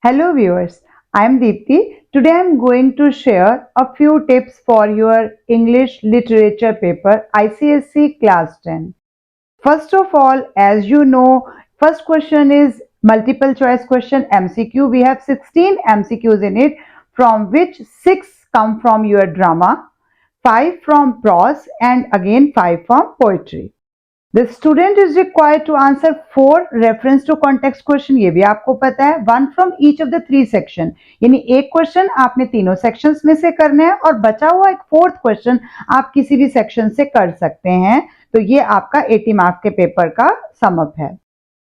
Hello viewers, I am Deepti. Today I am going to share a few tips for your English literature paper ICSE class 10. First of all, as you know, first question is multiple choice question MCQ. We have 16 MCQs in it, from which 6 come from your drama, 5 from prose and again 5 from poetry. The student is required to answer 4 reference to context question. ये भी आपको पता है. 1 from each of the 3 section. यानी एक question आपने तीनों sections में से करना है और बचा हुआ एक फोर्थ क्वेश्चन आप किसी भी सेक्शन से कर सकते हैं. तो ये आपका 80 मार्क्स के पेपर का सम अप है.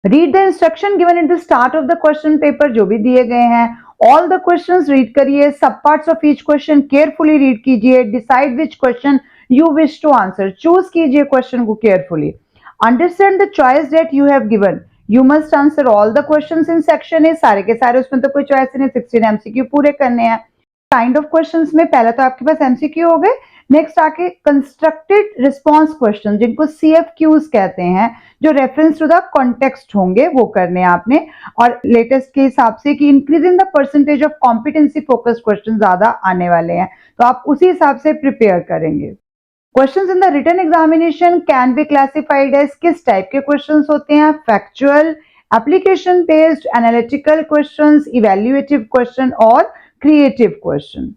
Read the instruction given in the start of the question paper. जो भी दिए गए हैं ऑल द क्वेश्चंस रीड करिए. सब parts of each question carefully read कीजिए. Decide which question you wish to answer. Choose कीजिए क्वेश्चन को carefully. Understand the choice that you have given. You must answer all the questions in section A. सारे के सारे उसमें तो कोई choice नहीं. 16 MCQ पूरे करने हैं. काइंड ऑफ क्वेश्चंस में पहले तो आपके पास MCQ हो गए. नेक्स्ट आके कंस्ट्रक्टेड रिस्पॉन्स क्वेश्चन जिनको CFQs कहते हैं, जो रेफरेंस टू द कॉन्टेक्स्ट होंगे वो करने हैं आपने. और लेटेस्ट के हिसाब से कि increasing the percentage of competency focused question ज्यादा आने वाले हैं, तो आप उसी हिसाब से प्रिपेयर करेंगे. Questions in the written examination can be classified as किस टाइप के questions होते हैं? Factual, application based, analytical questions, evaluative question और creative question.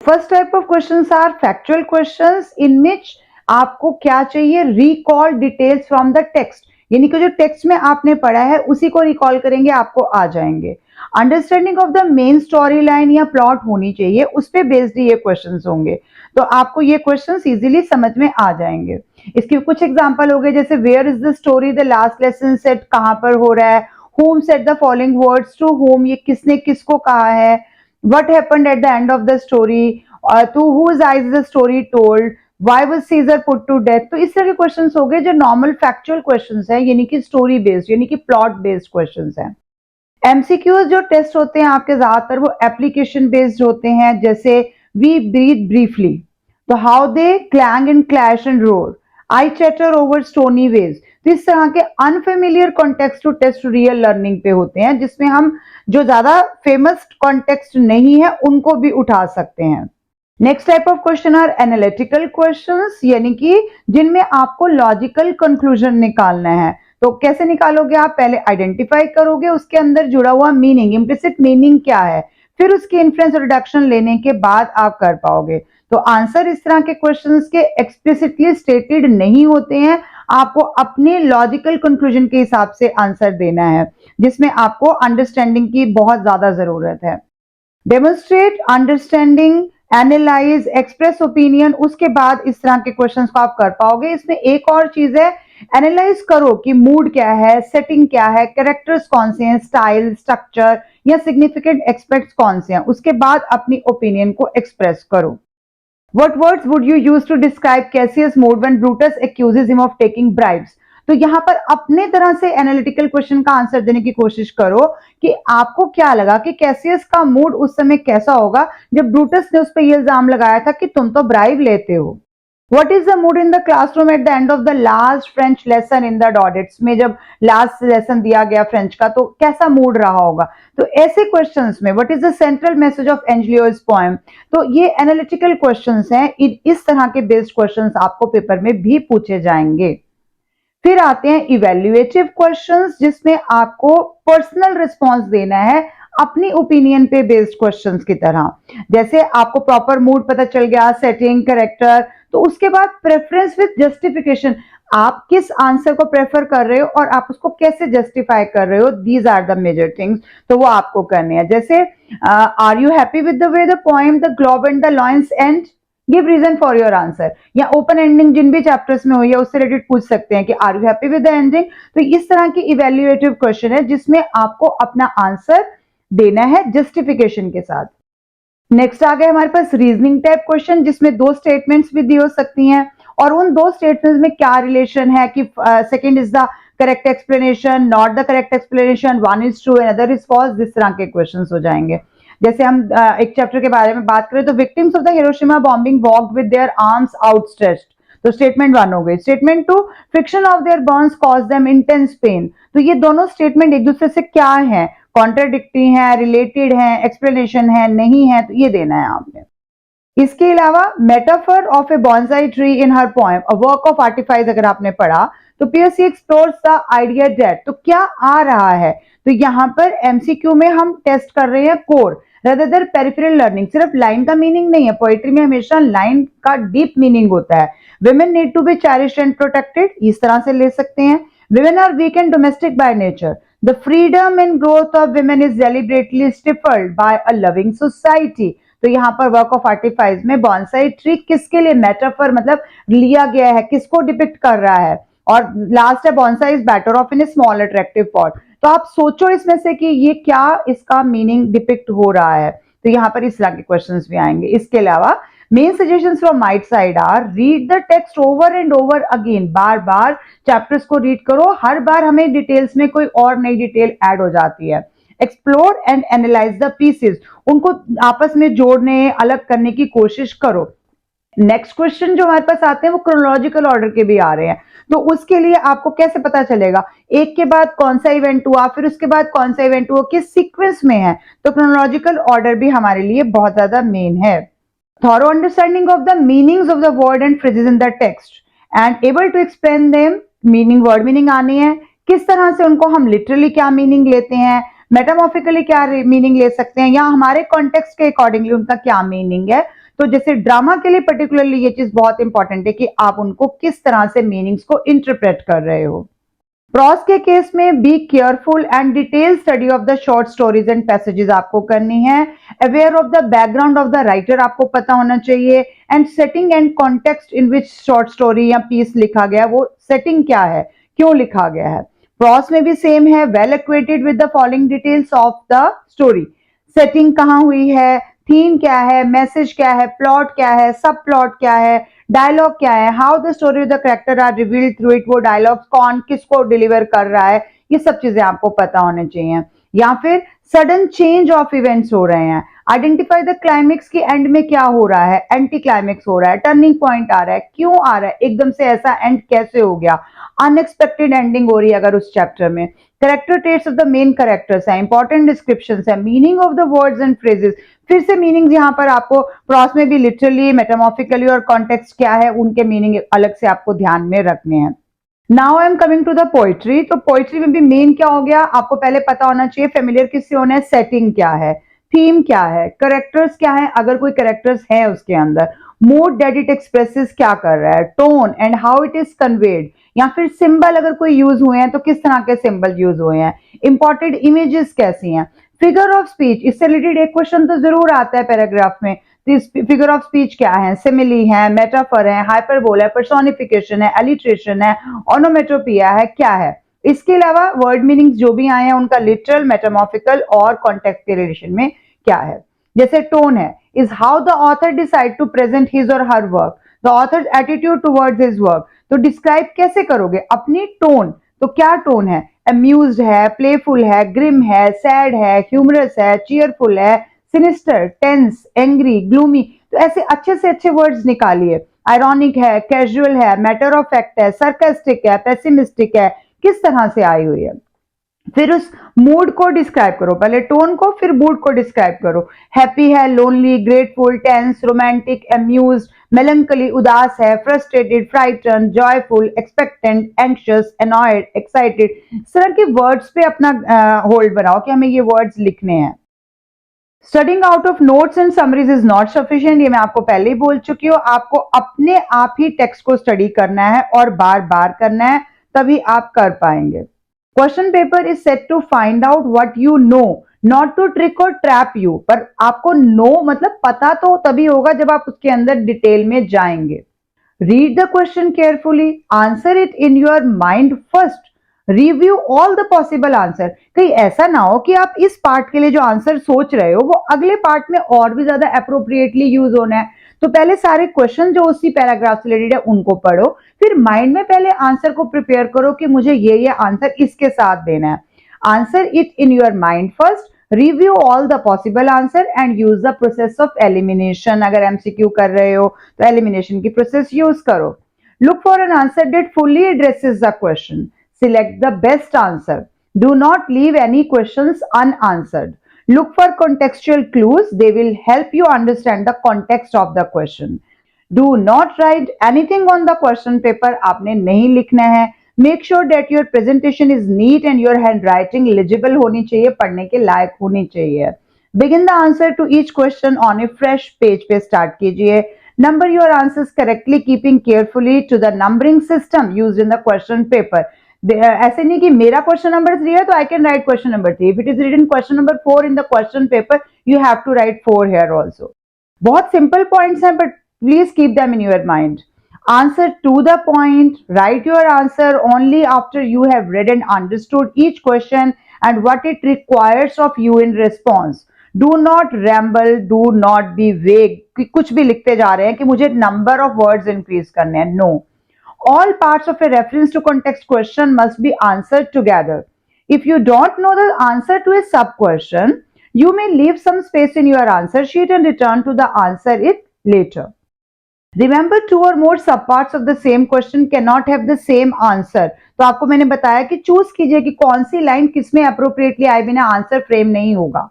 First type of questions are factual questions in which आपको क्या चाहिए? Recall details from the text. यानी कि जो टेक्स्ट में आपने पढ़ा है उसी को रिकॉल करेंगे, आपको आ जाएंगे. Understanding of the main story line या प्लॉट होनी चाहिए, उस पे बेस्ड ये क्वेश्चंस होंगे, तो आपको ये क्वेश्चंस इजीली समझ में आ जाएंगे. इसके कुछ एग्जांपल हो गए, जैसे where is the story the last lesson set, कहां पर हो रहा है. whom said the following words to whom, ये किसने किसको कहा है. what happened at the end of the story, to whose eyes is the story told, why was Caesar put to death. तो इस तरह के क्वेश्चंस हो गए जो नॉर्मल फैक्चुअल क्वेश्चंस हैं, यानी कि स्टोरी बेस्ड यानी कि प्लॉट बेस्ड क्वेश्चंस हैं. एमसीक्यूज जो टेस्ट होते हैं आपके ज्यादातर वो एप्लीकेशन बेस्ड होते हैं, जैसे वी ब्रीथ ब्रीफली, तो how they clang and clash and roar, I chatter over stony ways. तो इस तरह के unfamiliar context to test real learning पे होते हैं, जिसमें हम जो ज्यादा फेमस कॉन्टेक्स्ट नहीं है उनको भी उठा सकते हैं. Next type of question are analytical questions, यानी कि जिनमें आपको लॉजिकल कंक्लूजन निकालना है. तो कैसे निकालोगे आप? पहले आइडेंटिफाई करोगे उसके अंदर जुड़ा हुआ मीनिंग, इम्प्लिसिट मीनिंग क्या है, फिर उसकी इन्फ्रेंस और रिडक्शन लेने के बाद आप कर पाओगे. तो आंसर इस तरह के क्वेश्चंस के एक्सप्लिसिटली स्टेटेड नहीं होते हैं, आपको अपने लॉजिकल कंक्लूजन के हिसाब से आंसर देना है, जिसमें आपको अंडरस्टैंडिंग की बहुत ज्यादा जरूरत है. Demonstrate understanding, analyse, express opinion, उसके बाद इस तरह के क्वेश्चंस को आप कर पाओगे. इसमें एक और चीज है, एनालाइज करो कि मूड क्या है, सेटिंग क्या है, कैरेक्टर्स कौन से हैं, स्टाइल, स्ट्रक्चर या सिग्निफिकेंट एस्पेक्ट्स कौन से हैं, उसके बाद अपनी ओपिनियन को एक्सप्रेस करो. What words would you use to describe Cassius' mood when Brutus accuses him of taking bribes? तो यहां पर अपने तरह से एनालिटिकल क्वेश्चन का आंसर देने की कोशिश करो कि आपको क्या लगा कि कैसियस का मूड उस समय कैसा होगा जब ब्रूटस ने उस पर यह इल्जाम लगाया था कि तुम तो ब्राइब लेते हो. What is the mood in the classroom at the end of the last French lesson in the Daudets? में जब लास्ट लेसन दिया गया फ्रेंच का, तो कैसा मूड रहा होगा. तो ऐसे क्वेश्चंस में what is the central message of Angelios poem? तो ये एनालिटिकल क्वेश्चंस हैं. इस तरह के बेस्ड क्वेश्चंस आपको पेपर में भी पूछे जाएंगे. फिर आते हैं इवेल्युएटिव क्वेश्चंस, जिसमें आपको पर्सनल रिस्पॉन्स देना है अपनी ओपिनियन पे बेस्ड क्वेश्चंस की तरह. जैसे आपको प्रॉपर मूड पता चल गया, सेटिंग, कैरेक्टर, तो उसके बाद प्रेफरेंस विद जस्टिफिकेशन, आप किस आंसर को प्रेफर कर रहे हो और आप उसको कैसे जस्टिफाई कर रहे हो, these are the major things. तो वो आपको करने हैं. जैसे are you happy with the way the poem the globe and the lions and, give reason for your answer. या ओपन एंडिंग जिन भी चैप्टर्स में हुई है उससे रिलेटेड पूछ सकते हैं कि are you happy with the ending. तो इस तरह की इवेल्युएटिव क्वेश्चन है जिसमें आपको अपना आंसर देना है जस्टिफिकेशन के साथ. नेक्स्ट आ गए हमारे पास रीजनिंग टाइप क्वेश्चन, जिसमें 2 स्टेटमेंट्स भी दी हो सकती हैं और उन 2 स्टेटमेंट्स में क्या रिलेशन है कि second is the correct explanation, not the correct explanation, one is true and other is false. इस तरह के क्वेश्चंस हो जाएंगे. जैसे हम एक चैप्टर के बारे में बात करें तो victims of the Hiroshima bombing walked with their arms outstretched, तो स्टेटमेंट 1 हो गई. Statement 2, friction of their Burns cause them intense pen. तो ये दोनों स्टेटमेंट एक दूसरे से क्या हैं, कॉन्ट्राडिक्टी है, रिलेटेड है, एक्सप्लेनेशन है, नहीं है, तो ये देना है आपने। इसके अलावा metaphor of A bonsai tree in her poem a work of artifice अगर आपने पढ़ा तो PSC explores the idea that, तो क्या आ रहा है, तो यहाँ पर एमसीक्यू में हम टेस्ट कर रहे हैं core rather than peripheral learning. सिर्फ लाइन का मीनिंग नहीं है, पोएट्री में हमेशा लाइन का डीप मीनिंग होता है। Women need to be cherished and protected, इस तरह से ले सकते हैं। Women are weak and domestic by nature, the freedom and growth of women is deliberately stifled by a loving society. तो यहाँ पर वर्क ऑफ आर्टिफाइस में बॉन्साई ट्री किसके लिए मेटाफर मतलब लिया गया है, किसको डिपिक्ट कर रहा है। और लास्ट है bonsai is better of in A small attractive pot. तो आप सोचो इसमें से कि ये क्या इसका मीनिंग डिपिक्ट हो रहा है, तो यहाँ पर इस तरह के क्वेश्चंस भी आएंगे। इसके अलावा main suggestions from my side are read the text over and over again, बार बार चैप्टर्स को रीड करो, हर बार हमें डिटेल्स में कोई और नई डिटेल ऐड हो जाती है। Explore and analyse the pieces, उनको आपस में जोड़ने अलग करने की कोशिश करो। नेक्स्ट क्वेश्चन जो हमारे पास आते हैं वो क्रोनोलॉजिकल ऑर्डर के भी आ रहे हैं, तो उसके लिए आपको कैसे पता चलेगा एक के बाद कौन सा इवेंट हुआ, फिर उसके बाद कौन सा इवेंट हुआ, किस सीक्वेंस में है, तो क्रोनोलॉजिकल ऑर्डर भी हमारे लिए बहुत ज्यादा मेन है। Thorough understanding of the meanings of the word and phrases in the text and able to explain them, meaning word meaning आनी है, किस तरह से उनको हम लिटरली क्या मीनिंग लेते हैं, मेटामॉर्फिकली क्या मीनिंग ले सकते हैं, या हमारे कॉन्टेक्स्ट के अकॉर्डिंगली उनका क्या मीनिंग है। तो जैसे ड्रामा के लिए पर्टिकुलरली ये चीज बहुत इंपॉर्टेंट है कि आप उनको किस तरह से मीनिंग्स को इंटरप्रेट कर रहे हो। प्रॉस के केस में be careful and detail study of the short stories and passages आपको करनी है। Aware of the background of the writer आपको पता होना चाहिए, and setting and context in which short story या पीस लिखा गया, वो सेटिंग क्या है, क्यों लिखा गया है। प्रॉस में भी सेम है, well acquainted with the following details of the story, setting कहाँ हुई है, थीम क्या है, मैसेज क्या है, प्लॉट क्या है, सब प्लॉट क्या है, डायलॉग क्या है, how the story of the character are revealed through it, वो डायलॉग्स कौन किसको डिलीवर कर रहा है, ये सब चीजें आपको पता होने चाहिए। या फिर सडन चेंज ऑफ इवेंट्स हो रहे हैं, आइडेंटिफाई द क्लाइमेक्स की एंड में क्या हो रहा है, एंटी क्लाइमेक्स हो रहा है, टर्निंग पॉइंट आ रहा है, क्यों आ रहा है, एकदम से ऐसा एंड कैसे हो गया, अनएक्सपेक्टेड एंडिंग हो रही है अगर उस चैप्टर में। Character traits of the main characters है, इंपॉर्टेंट डिस्क्रिप्शंस है, meaning of the words and phrases, फिर से मीनिंग्स यहाँ पर आपको प्रॉस में भी लिटरली, मेटामॉर्फिकली और कॉन्टेक्स्ट क्या है उनके मीनिंग अलग से आपको ध्यान में रखने हैं। Now I am coming to the poetry. तो पोइट्री में भी मेन क्या हो गया, आपको पहले पता होना चाहिए फेमिलियर किससे होना है, सेटिंग क्या है, थीम क्या है, करेक्टर्स क्या है अगर कोई करेक्टर्स है उसके अंदर, मूड दैट इट एक्सप्रेसेस क्या कर रहा है, tone and how it is conveyed, या फिर सिंबल अगर कोई यूज हुए हैं तो किस तरह के सिंबल यूज हुए हैं, इंपॉर्टेंट इमेजेस कैसी हैं, फिगर ऑफ स्पीच, इससे रिलेटेड एक क्वेश्चन तो जरूर आता है पैराग्राफ में, फिगर ऑफ स्पीच क्या है, सिमिली है, मेटाफर है, हाइपरबोला है, पर्सोनिफिकेशन है, एलिट्रेशन है, ओनोमेटोपिया है, क्या है। इसके अलावा वर्ड मीनिंग्स जो भी आए हैं उनका लिटरल, मेटामॉर्फिकल और कॉन्टेक्स्ट के रिलेशन में क्या है। जैसे टोन है, is how the author decide to present his or her work, the author's attitude towards his work, तो डिस्क्राइब कैसे करोगे अपनी टोन, तो क्या टोन है, अम्यूज्ड है, प्लेफुल है, ग्रिम है, सैड है, ह्यूमरस है, चीयरफुल है, सिनिस्टर, टेंस, एंग्री, ग्लूमी, तो ऐसे अच्छे से अच्छे वर्ड्स निकालिए। आयरॉनिक है, कैजुअल है, मैटर ऑफ फैक्ट है, सरकास्टिक है, पेसिमिस्टिक है, किस तरह से आई हुई है। फिर उस मूड को डिस्क्राइब करो, पहले टोन को फिर मूड को डिस्क्राइब करो, हैप्पी है, lonely, grateful, tense, romantic, amused, melancholy, उदास है, frustrated, frighten, joyful, expectant, anxious, annoyed, excited, इस तरह के वर्ड्स पे अपना होल्ड बनाओ कि हमें ये वर्ड्स लिखने हैं। Studying out of notes and summaries is not sufficient, ये मैं आपको पहले ही बोल चुकी हूँ, आपको अपने आप ही टेक्स्ट को स्टडी करना है और बार बार करना है, तभी आप कर पाएंगे। Question paper is set to find out what you know, not to trick और ट्रैप यू, पर आपको नो मतलब पता तो तभी होगा जब आप उसके अंदर डिटेल में जाएंगे। Read the question carefully, answer it in your mind first, review all the possible answer. कहीं ऐसा ना हो कि आप इस पार्ट के लिए जो आंसर सोच रहे हो वो अगले पार्ट में और भी ज्यादा अप्रोप्रिएटली यूज होना है, तो पहले सारे क्वेश्चन जो उसी पैराग्राफ से रिलेटेड है उनको पढ़ो, फिर माइंड में पहले आंसर को प्रिपेयर करो कि मुझे ये आंसर इसके साथ देना है। Answer it in your mind first, review all the possible answer and use the process of elimination. अगर एमसीक्यू कर रहे हो तो एलिमिनेशन की प्रोसेस यूज करो। Look for an answer that fully addresses the question, select the best answer. Do not leave any questions unanswered. Look for contextual clues. They will help you understand the context of the question. Do not write anything on the question paper. आपने नहीं लिखना है. Make sure that your presentation is neat and your handwriting legible होनी चाहिए, पढ़ने के लायक होनी चाहिए. Begin the answer to each question on a fresh page पे start कीजिए. Number your answers correctly, keeping carefully to the numbering system used in the question paper. ऐसे नहीं कि मेरा क्वेश्चन नंबर 3 है तो I can write question number 3. If it is written question number 4 in the question paper, you have to write 4 here also. बहुत simple points हैं, but please keep them in your mind. Answer to the point. Write your answer only after you have read and understood each question and what it requires of you in response. Do not ramble. Do not be vague. कुछ भी लिखते जा रहे हैं कि मुझे number of words increase करने हैं. No. All parts of a reference to context question must be answered together. If you don't know the answer to a sub question, you may leave some space in your answer sheet and return to the answer it later. Remember, two or more subparts of the same question cannot have the same answer. तो आपको मैंने बताया कि choose कीजिए कि कौन सी line किसमें appropriately आए बिना आंसर फ्रेम नहीं होगा.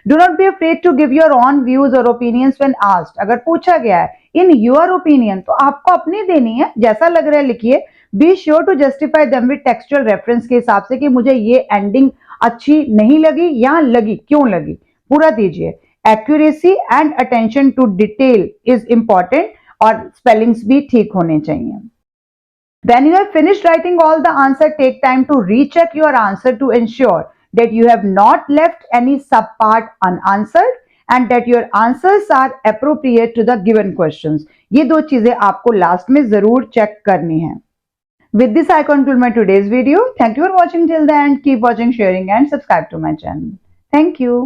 Do not be afraid to give your own views or opinions when asked. अगर पूछा गया है in your opinion तो आपको अपनी देनी है, जैसा लग रहा है लिखिए. Be sure to justify them with textual reference के हिसाब से कि मुझे ये एंडिंग अच्छी नहीं लगी या लगी, क्यों लगी, पूरा दीजिए. Accuracy and attention to detail is important और spellings भी ठीक होने चाहिए. When you have finished writing all the answer, take time to recheck your answer to ensure that you have not left any subpart unanswered and that your answers are appropriate to the given questions. ये दो चीजें आपको last में जरूर check करनी है. With this, I conclude my today's video. Thank you for watching till the end. Keep watching, sharing, and subscribe to my channel. Thank you.